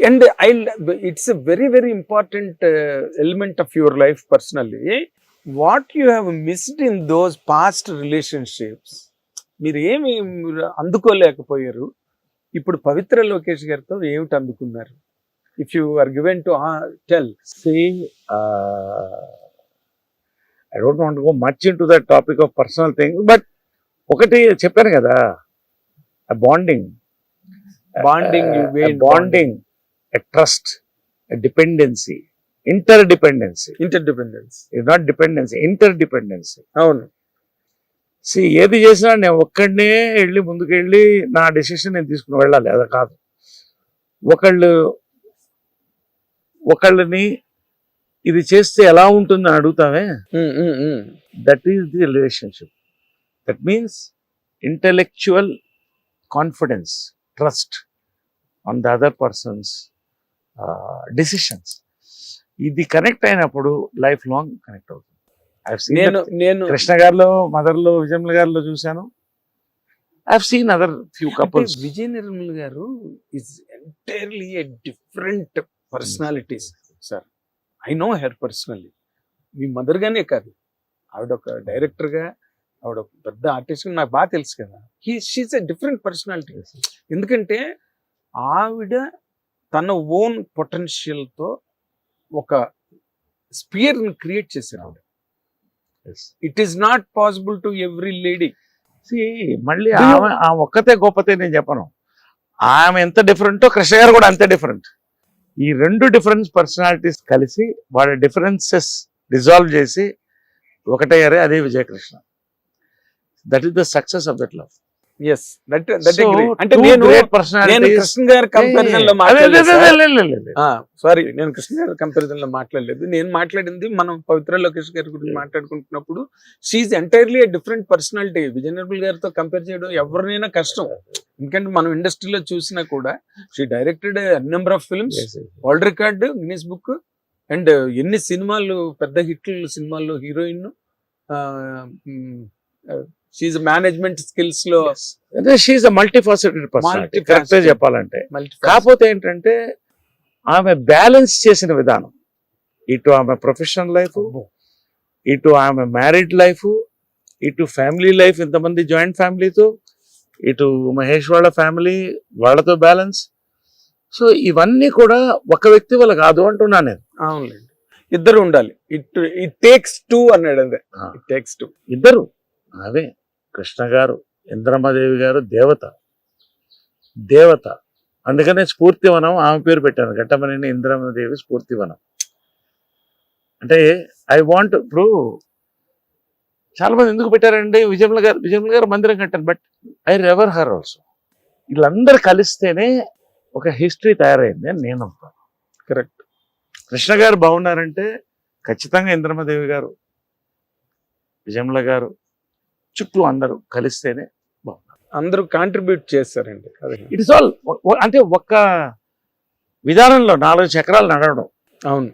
And it's a very, very important element of your life personally. What you have missed in those past relationships, మీరు ఏమి అందుకోలేకపోయారు, ఇప్పుడు పవిత్ర లోకేష్ గారితో ఏమిటి అందుకున్నారు? If you are given to tell. See, I don't want to go much into that topic of personal things, but ఒకటి చెప్పాను కదా, a bonding, a bonding, a trust, a dependency, interdependency. It's not dependency, interdependency. అవును. ఏది చేసినా నేను ఒక్కడనే వెళ్ళి ముందుకెళ్ళి నా డెసిషన్ నేను తీసుకుని వెళ్ళాలి, అది కాదు. ఒకళ్ళని ఇది చేస్తే ఎలా ఉంటుందని అడుగుతామే, that is the relationship. That means intellectual confidence, trust on the other persons decisions. ఇది కనెక్ట్ అయినప్పుడు లైఫ్ లాంగ్ కనెక్ట్ అవుతుంది. నేను కృష్ణ గారిలో, మదర్లో, విజయమ్మ గారిలో చూశాను. I seen other few couples. Vijaya Nirmal గారు is entirely a different personalities sir. I know her personally. మీ మదర్ గానే కాదు, ఆవిడ ఒక డైరెక్టర్ గా, ఆవిడ ఒక పెద్ద ఆర్టిస్ట్ నాకు బాగా తెలుసు కదా. She is a different personality. ఎందుకంటే ఆవిడ తన ఓన్ పొటెన్షియల్ తో ఒక స్పియర్ ని క్రియేట్ చేశారు ఆవిడ. It is not possible to every lady. మళ్ళీ ఆమె ఒక్కతే గొప్పతే నేను చెప్పను. ఆమె ఎంత డిఫరెంటో కృష్ణ గారు కూడా అంతే డిఫరెంట్. ఈ రెండు డిఫరెంట్ పర్సనాలిటీస్ కలిసి వాళ్ళ డిఫరెన్సెస్ డిజాల్వ్ చేసి ఒకటయ్యారే, అదే Vijayakrishna. That is the success of that love. Yes, that అంటే నేను కృష్ణ గారి కంపారిజన్ లో మాట్లాడలేదు. సారీ, నేను కృష్ణ గారి కంపారిజన్ లో మాట్లాడలేదు. నేను మాట్లాడింది మనం పవిత్ర లోకేష్ గారి గురించి మాట్లాడుకుంటున్నప్పుడు she is entirely a different personality. Vijaya Nirmal గారితో కంపేర్ చేయడం ఎవరినైనా కష్టం. ఎందుకంటే మనం ఇండస్ట్రీలో చూసినా కూడా she directed number of films, world record, Guinness book, and ఎన్ని సినిమాలు, పెద్ద హిట్లు సినిమాల్లో హీరోయిన్. షీఈ్ మేనేజ్మెంట్ స్కిల్స్ లో షీఈ్ మల్టీఫాసెటెడ్ పర్సనాలిటీ కరెక్ట్ చెప్పాలంటే. కాకపోతే ఏంటంటే ఆమె బ్యాలెన్స్ చేసిన విధానం, ఇటు ఆమె ప్రొఫెషనల్ లైఫ్, ఇటు ఆమె మ్యారీడ్ లైఫ్, ఇటు ఫ్యామిలీ లైఫ్, ఇంతమంది జాయింట్ ఫ్యామిలీతో, ఇటు మహేష్ వాళ్ళ ఫ్యామిలీ వాళ్ళతో బ్యాలెన్స్. సో ఇవన్నీ కూడా ఒక వ్యక్తి వల్ల కాదు అంటున్నాను నేను. అవునులేండి, ఇద్దరు ఉండాలి. ఇట్ టేక్స్ టూ అన్నాడు. అదే ఇట్ టేక్స్ టూ, ఇద్దరు. అదే కృష్ణ గారు, ఇంద్రమ్మదేవి గారు దేవత. అందుకనే స్ఫూర్తివనం ఆమె పేరు పెట్టాను, ఘట్టమనేని ఇంద్రమ్మదేవి స్ఫూర్తివనం. అంటే ఐ వాంట్, ఇప్పుడు చాలా మంది ఎందుకు పెట్టారండి విజయమ్మ గారు మందిరం కట్టారు, బట్ ఐ రెవర్ హర్ ఆల్సో. వీళ్ళందరూ కలిస్తేనే ఒక హిస్టరీ తయారైంది అని నేను అనుకుంటాను. కరెక్ట్. కృష్ణ గారు బాగున్నారంటే ఖచ్చితంగా ఇంద్రమ్మదేవి గారు, విజయమ్మ గారు చుట్టూ అందరూ కలిస్తేనే బాగున్నారు. అందరూ కాంట్రిబ్యూట్ చేస్తారండి. ఇట్ ఇస్ ఆల్, అంటే ఒక్క విధానంలో 4 చక్రాలు నడవడం. అవును.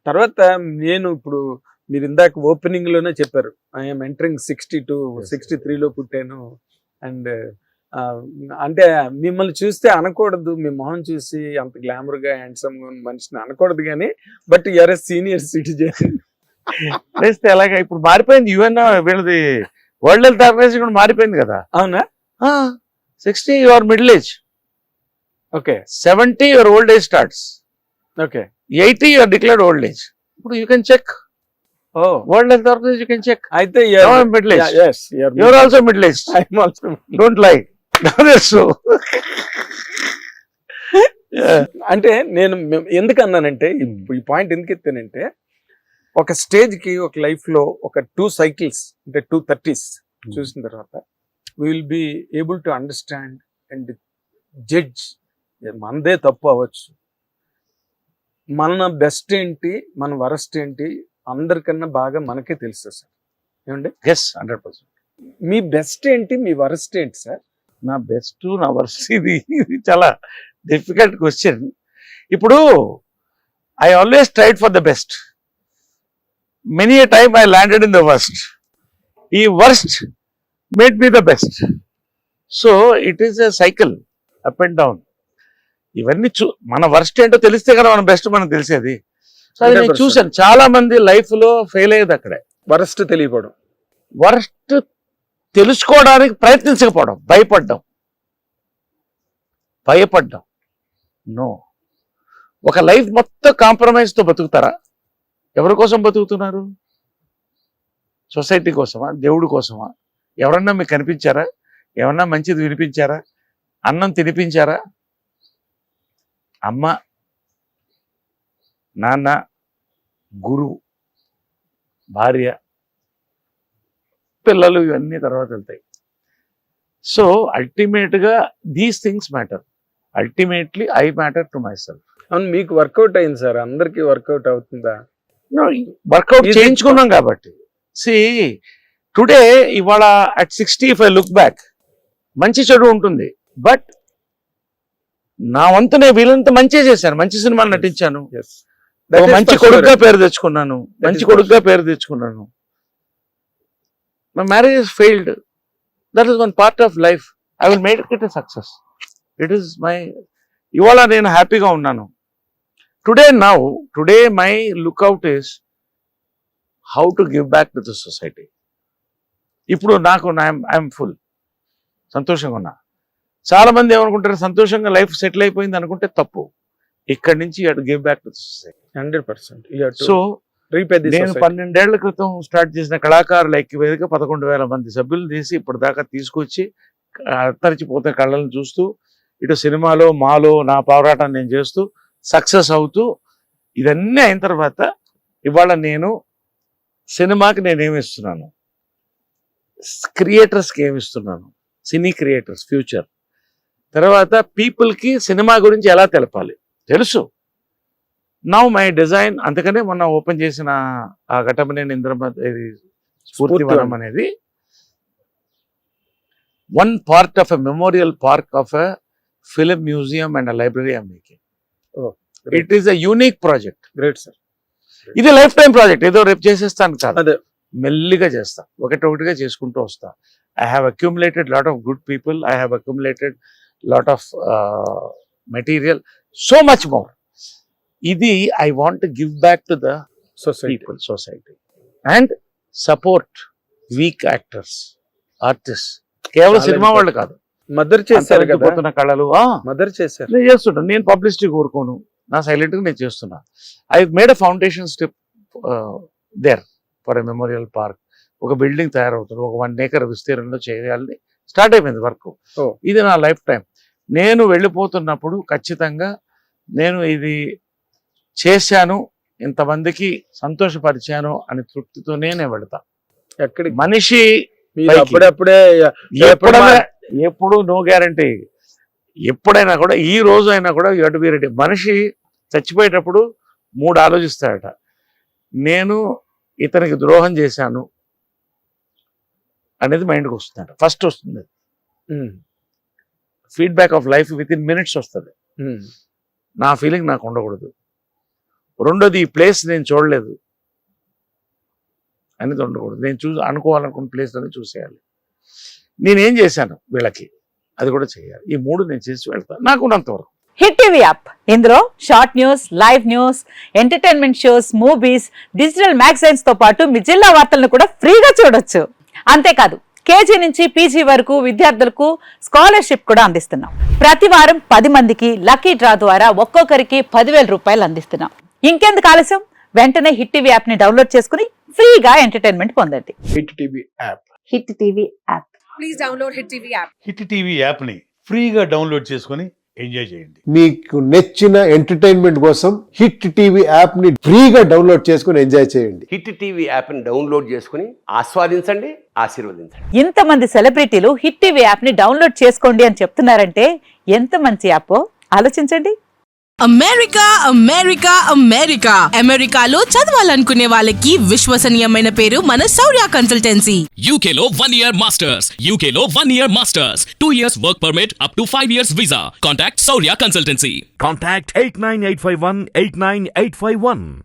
తర్వాత నేను ఇప్పుడు మీరు ఇందాక ఓపెనింగ్ లోనే చెప్పారు, ఐఎమ్ ఎంటరింగ్ 62, 63లో పుట్టాను. అండ్ అంటే మిమ్మల్ని చూస్తే అనకూడదు, మీ మొహం చూసి అంత గ్లామర్ గా హ్యాండ్సమ్ గా మనిషిని అనకూడదు, కానీ but you are a senior citizen. చేస్తే ఎలాగా ఇప్పుడు మారిపోయింది. యుఎన్ వీళ్ళది వరల్డ్ హెల్త్ ఆర్గనైజేషన్ కూడా మారిపోయింది కదా. అవునా? 60 your middle age, okay. 70 your old age starts, okay. 80 your declared old age. ఇప్పుడు you can check world health organization, you can check. అయితే middle age, your also middle age. Don't lie. అంటే నేను ఎందుకు అన్నానంటే, ఈ పాయింట్ ఎందుకు ఎత్తానంటే, ఒక stage కి ఒక లైఫ్ లో ఒక 2 cycles అంటే 230s చూసిన తర్వాత we will be able to understand and judge. మనదే తప్పు అవ్వచ్చు, మన బెస్ట్ ఏంటి, మన వరస్ట్ ఏంటి అందరికన్నా బాగా మనకే తెలుసు సార్. ఏమండి? 100%. మీ బెస్ట్ ఏంటి, మీ వరస్ట్ ఏంటి సార్? నా బెస్ట్, నా వరస్ట్, ఇది చాలా డిఫికల్ట్ క్వశ్చన్. ఇప్పుడు I always tried for the best. Many a time I landed in the worst. The worst made me the best. So it is a cycle, up and down. ఇవన్నీ మన worst ఏంటో తెలిస్తే కదా మన best మనకు తెలిసేది. So అది నేను 100%. చూశాను చాలా మంది లైఫ్ లో ఫెయిల్ అయ్యేది అక్కడే. వరస్ట్ తెలియపోవడం, వర్స్ట్ తెలుసుకోవడానికి ప్రయత్నించకపోవడం, భయపడ్డం. నో, ఒక లైఫ్ మొత్తం కాంప్రమైజ్ తో బతుకుతారా? ఎవరి కోసం బతుకుతున్నారు? సొసైటీ కోసమా? దేవుడి కోసమా? ఎవరన్నా మీకు కనిపించారా? ఎవరన్నా మంచిది వినిపించారా? అన్నం తినిపించారా? అమ్మ, నాన్న, గురువు, భార్య, పిల్లలు, ఇవన్నీ తర్వాత వెళ్తాయి. సో అల్టిమేట్గా these things matter. Ultimately I matter to my self. అవును, మీకు వర్కౌట్ అయింది సార్, అందరికి వర్కౌట్ అవుతుందా? వర్కౌట్ చేయించుకున్నాం కాబట్టి. టుడే ఇవాళ at 60 if I look back, మంచి చెడు ఉంటుంది, బట్ నా వంతునే వీళ్ళంతా మంచి చేశాను, మంచి సినిమాలు నటించాను, మంచి కొడుకుగా పేరు తెచ్చుకున్నాను, my marriage failed, that is one part of life. I will make it a success. It is my, ఇవాళ నేను హ్యాపీగా ఉన్నాను. Today my lookout is how to give back to the society. ఇప్పుడు నాకు ఐఎమ్ ఫుల్ సంతోషంగా ఉన్నా. చాలా మంది ఏమనుకుంటారు, సంతోషంగా లైఫ్ సెటిల్ అయిపోయింది అనుకుంటే తప్పు. ఇక్కడి నుంచి you have to give back to society 100%. So నేను 12 ఏళ్ల క్రితం స్టార్ట్ చేసిన కళాకారుల ఐక్యవేదిక 11,000 మంది సభ్యులు తీసి ఇప్పుడు దాకా తీసుకొచ్చి అంతరించిపోతే కళ్ళను చూస్తూ, ఇటు సినిమాలో మాలో నా పోరాటం నేను చేస్తూ సక్సెస్ అవుతూ, ఇవన్నీ అయిన తర్వాత ఇవాళ నేను సినిమాకి నేనేమిస్తున్నాను, క్రియేటర్స్కి ఏమిస్తున్నాను, సినీ క్రియేటర్స్ ఫ్యూచర్, తర్వాత పీపుల్కి సినిమా గురించి ఎలా తెలపాలి తెలుసు. నౌ మై డిజైన్, అందుకనే మొన్న ఓపెన్ చేసిన ఆ ఘటమనేని ఇంద్రమదేవి స్ఫూర్తివనం అనేది one part of a memorial park of a film museum and library I'm making. It is a unique project. Great sir. ఇది లైఫ్ టైం ప్రాజెక్ట్, ఏదో రేపు చేసేస్తాను కాదు, మెల్లిగా చేస్తా, ఒకటిగా చేసుకుంటూ వస్తా. I have accumulated lot of good people, I have accumulated lot of material, so much more. ఇది I want to give back to the society and support weak actors, artist. కేవలం సినిమా వాళ్ళు కాదు, మదర్ చేశారు కదా, కళలు mother చేశారు. నేను చేస్తుంటాను. నేను పబ్లిసిటీ కోరుకోను, నా సైలెంట్ గా నేను చేస్తున్నా. I made a foundation step there for a memorial park. ఒక బిల్డింగ్ తయారవుతుంది, ఒక 1 acre విస్తీర్ణంలో చేయాలని స్టార్ట్ అయిపోయింది వర్క్. ఇది నా లైఫ్ టైం. నేను వెళ్ళిపోతున్నప్పుడు ఖచ్చితంగా నేను ఇది చేశాను, ఇంతమందికి సంతోషపరిచాను అని తృప్తితోనే నేను వెళతా. ఎక్కడికి మనిషి అప్పుడప్పుడే ఎప్పుడు నో గ్యారంటీ. ఎప్పుడైనా కూడా, ఈ రోజు అయినా కూడా you have to be ready. మనిషి చచ్చిపోయేటప్పుడు 3 ఆలోచిస్తాడట. నేను ఇతనికి ద్రోహం చేశాను అనేది మైండ్కి వస్తుందట. ఫస్ట్ వస్తుంది feedback of life, with in minutes వస్తుంది. నా ఫీలింగ్ నాకు ఉండకూడదు. రెండోది, ఈ ప్లేస్ నేను చూడలేదు అనేది ఉండకూడదు. నేను అనుకోవాలనుకున్న ప్లేస్ అని చూసేయాలి. నేనేం చేశాను వీళ్ళకి, అది కూడా చేయాలి. ఈ 3 నేను చేసి వెళ్తాను నాకున్నంతవరకు. హిట్ టీవీ యాప్, ఇందులో short news, live news, entertainment shows, movies, digital magazines తో పాటు మీ జిల్లా వార్తలను కూడా ఫ్రీగా చూడొచ్చు. అంతేకాదు, కేజీ నుంచి పీజీ వరకు విద్యార్థులకు స్కాలర్షిప్ కూడా అందిస్తున్నాం. ప్రతి వారం 10 మందికి లక్కీ డ్రా ద్వారా ఒక్కొక్కరికి 10,000 రూపాయలు అందిస్తున్నాం. ఇంకెందుకు ఆలస్యం, వెంటనే హిట్ టీవీ యాప్ ని డౌన్లోడ్ చేసుకుని ఫ్రీగా ఎంటర్టైన్మెంట్ పొందండి. Hit TV app. Hit TV app. Please download hit TV app. Hit TV యాప్ని ఫ్రీగా డౌన్లోడ్ చేసుకొని ఎంజాయ్ చేయండి. మీకు నచ్చిన ఎంటర్టైన్మెంట్ కోసం హిట్ టీవీ యాప్ ని ఫ్రీగా డౌన్లోడ్ చేసుకుని ఎంజాయ్ చేయండి. హిట్ టీవీ యాప్ని డౌన్లోడ్ చేసుకుని ఆస్వాదించండి, ఆశీర్వదించండి. ఇంతమంది సెలబ్రిటీలు హిట్ టీవీ యాప్ ని డౌన్లోడ్ చేసుకోండి అని చెప్తున్నారంటే ఎంత మంచి యాప్ ఆలోచించండి. అమెరికా అమెరికాలో చదవాలనుకునే వాళ్ళకి విశ్వసనీయమైన పేరు మన శౌర్య కన్సల్టెన్సీ. UK లో 1 year masters, 2 years work permit up to 5 years visa. Contact Saurya Consultancy. Contact 89851 89851.